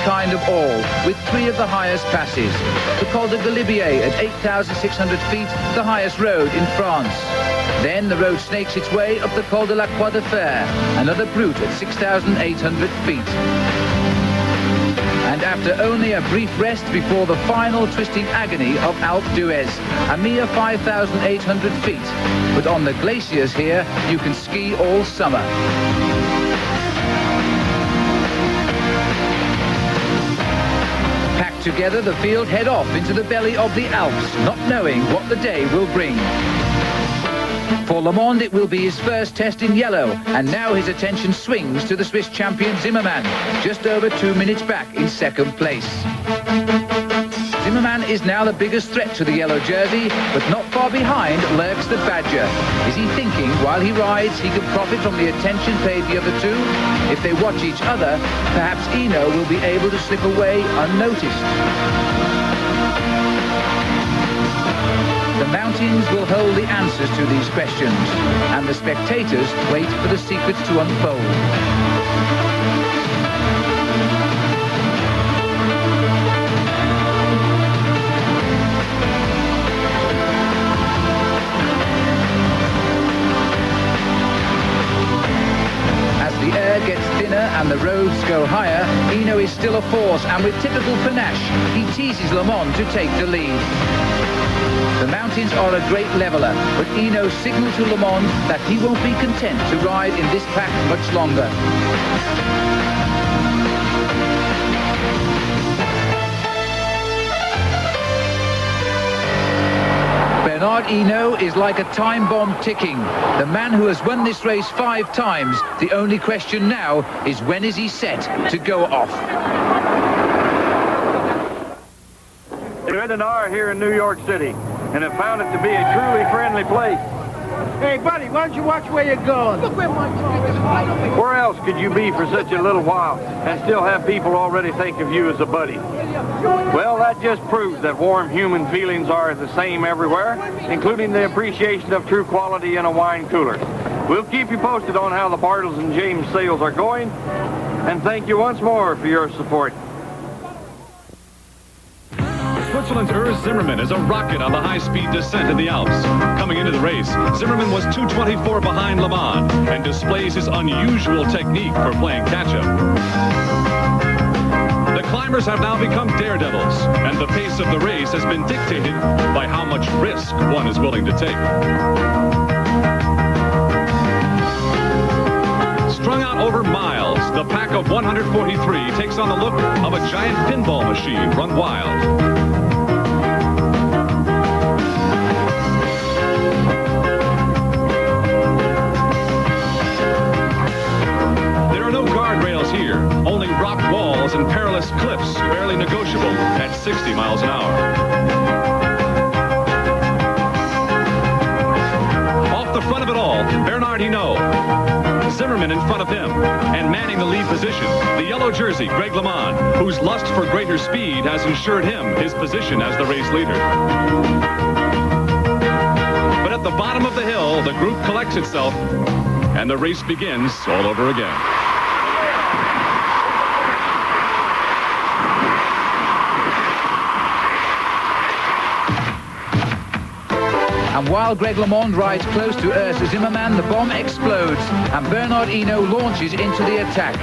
kind of all, with 3 of the highest passes. The Col de Galibier at 8,600 feet, the highest road in France. Then the road snakes its way up the Col de la Croix de Fer, another brute at 6,800 feet. And after only a brief rest before the final twisting agony of Alpe d'Huez, a mere 5,800 feet. But on the glaciers here, you can ski all summer. Packed together, the field head off into the belly of the Alps, not knowing what the day will bring. For LeMond, it will be his first test in yellow, and now his attention swings to the Swiss champion Zimmermann, just over 2 minutes back in second place. Zimmermann is now the biggest threat to the yellow jersey, but not far behind lurks the Badger. Is he thinking while he rides he can profit from the attention paid the other two? If they watch each other, perhaps Eno will be able to slip away unnoticed. The mountains will hold the answers to these questions, and the spectators wait for the secrets to unfold. Gets thinner and the roads go higher, Eno is still a force, and with typical panache, he teases LeMond to take the lead. The mountains are a great leveller, but Eno signals to LeMond that he won't be content to ride in this pack much longer. Bernard Hinault is like a time bomb ticking. The man who has won this race 5 times, the only question now is when is he set to go off? Spent an hour here in New York City and have found it to be a truly friendly place. Hey, buddy, why don't you watch where you're going? Look where my car is. Where else could you be for such a little while and still have people already think of you as a buddy? Well, that just proves that warm human feelings are the same everywhere, including the appreciation of true quality in a wine cooler. We'll keep you posted on how the Bartles and James sales are going, and thank you once more for your support. Switzerland's Urs Zimmermann is a rocket on the high-speed descent in the Alps. Coming into the race, Zimmermann was 2:24 behind LeMond and displays his unusual technique for playing catch-up. The climbers have now become daredevils, and the pace of the race has been dictated by how much risk one is willing to take. Strung out over miles, the pack of 143 takes on the look of a giant pinball machine run wild. Here, only rock walls and perilous cliffs, barely negotiable at 60 miles an hour. Off the front of it all, Bernard Hinault. Zimmermann in front of him, and manning the lead position, the yellow jersey, Greg LeMond, whose lust for greater speed has ensured him his position as the race leader. But at the bottom of the hill, the group collects itself, and the race begins all over again. And while Greg LeMond rides close to Urs Zimmermann, the bomb explodes, and Bernard Hinault launches into the attack.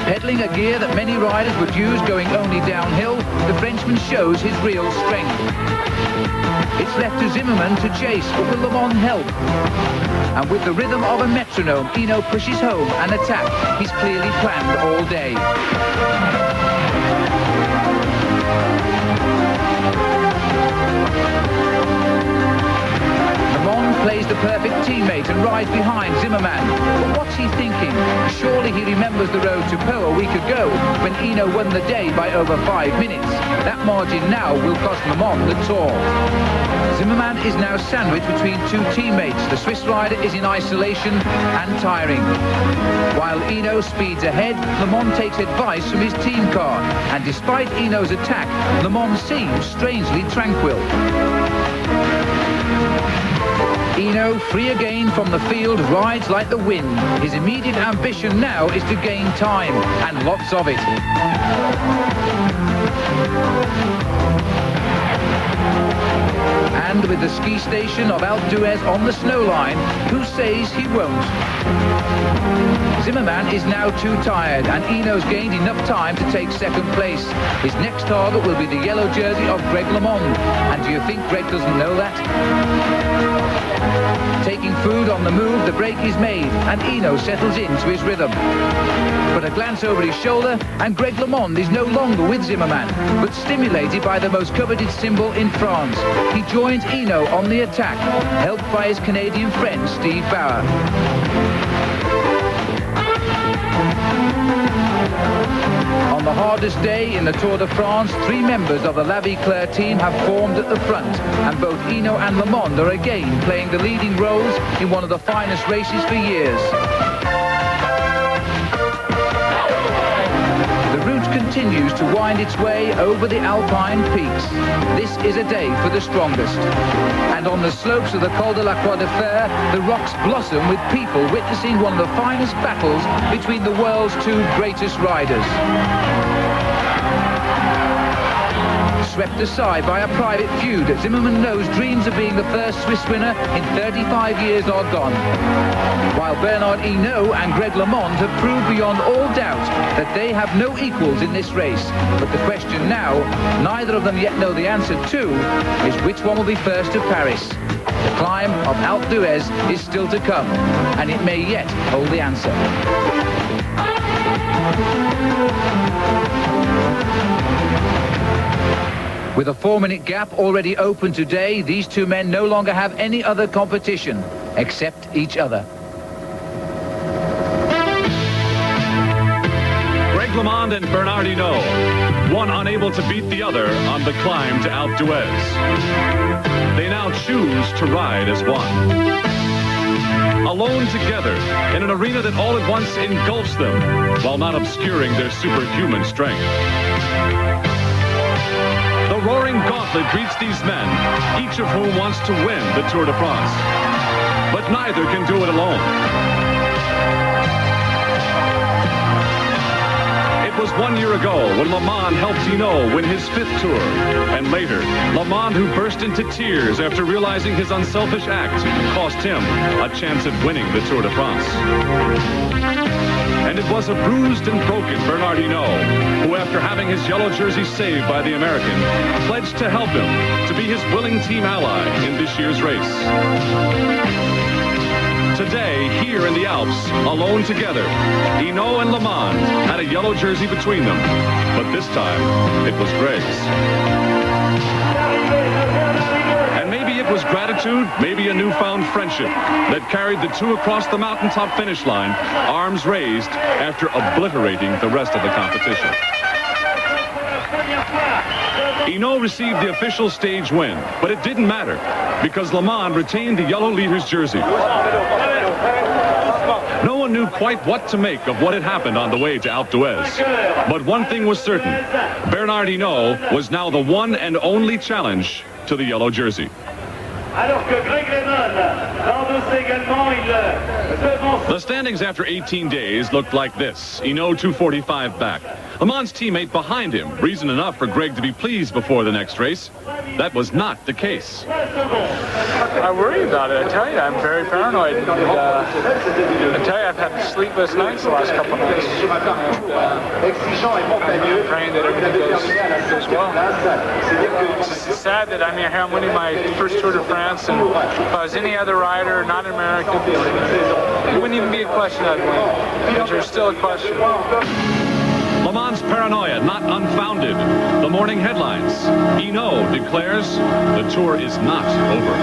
Pedaling a gear that many riders would use going only downhill, the Frenchman shows his real strength. It's left to Zimmermann to chase, but will LeMond help? And with the rhythm of a metronome, Hinault pushes home an attack he's clearly planned all day. LeMond plays the perfect teammate and rides behind Zimmermann. But what's he thinking? Surely he remembers the road to Po a week ago when Hinault won the day by over 5 minutes. That margin now will cost LeMond the Tour. Zimmermann is now sandwiched between 2 teammates. The Swiss rider is in isolation and tiring. While Hinault speeds ahead, LeMond takes advice from his team car. And despite Hinault's attack, LeMond seems strangely tranquil. Hinault, free again from the field, rides like the wind. His immediate ambition now is to gain time, and lots of it. with the ski station of Alpe d'Huez on the snow line, who says he won't. Zimmerman is now too tired, and Hinault's gained enough time to take second place. His next target will be the yellow jersey of Greg LeMond. And do you think Greg doesn't know that? Taking food on the move, the break is made, and Hinault settles into his rhythm. But a glance over his shoulder, and Greg LeMond is no longer with Zimmerman, but stimulated by the most coveted symbol in France. He joins Hinault on the attack, helped by his Canadian friend Steve Bauer. On the hardest day in the Tour de France, 3 members of the La Vie Claire team have formed at the front, and both Hinault and LeMond are again playing the leading roles in one of the finest races for years. The route continues to wind its way over the Alpine peaks. This is a day for the strongest. And on the slopes of the Col de la Croix de Fer, the rocks blossom with people witnessing one of the finest battles between the world's 2 greatest riders. Swept aside by a private feud, Zimmerman knows dreams of being the first Swiss winner in 35 years are gone. While Bernard Hinault and Greg LeMond have proved beyond all doubt that they have no equals in this race. But the question now, neither of them yet know the answer to, is which one will be first to Paris. The climb of Alpe d'Huez is still to come, and it may yet hold the answer. With a 4-minute gap already open today, these 2 men no longer have any other competition except each other. Greg LeMond and Bernard Hinault, one unable to beat the other on the climb to Alpe d'Huez. They now choose to ride as one. Alone together in an arena that all at once engulfs them while not obscuring their superhuman strength. The roaring gauntlet greets these men, each of whom wants to win the Tour de France. But neither can do it alone. It was 1 year ago when LeMond helped Hinault win his 5th Tour. And later, LeMond, who burst into tears after realizing his unselfish act cost him a chance at winning the Tour de France. And it was a bruised and broken Bernard Hinault who, after having his yellow jersey saved by the American, pledged to help him, to be his willing team ally in this year's race. Today, here in the Alps, alone together, Hinault and LeMond had a yellow jersey between them, but this time, it was Greg's. And maybe it was gratitude, maybe a newfound friendship that carried the 2 across the mountaintop finish line, arms raised after obliterating the rest of the competition. Hinault received the official stage win, but it didn't matter because LeMond retained the yellow leader's jersey. No one knew quite what to make of what had happened on the way to Alpe d'Huez. But one thing was certain, Bernard Hinault was now the one and only challenge to the yellow jersey. The standings after 18 days looked like this. Hinault 245 back. LeMond's teammate behind him, reason enough for Greg to be pleased before the next race. That was not the case. I worry about it. I tell you, I'm very paranoid. And, I tell you, I've had sleepless nights the last couple of nights. And, I'm praying that everything goes well. It's sad that I'm here. I'm winning my first Tour de France, and if I was any other rider, not an American, it wouldn't even be a question I'd win. Because there's still a question. LeMond's paranoia not unfounded. The morning headlines. Hinault declares the Tour is not over.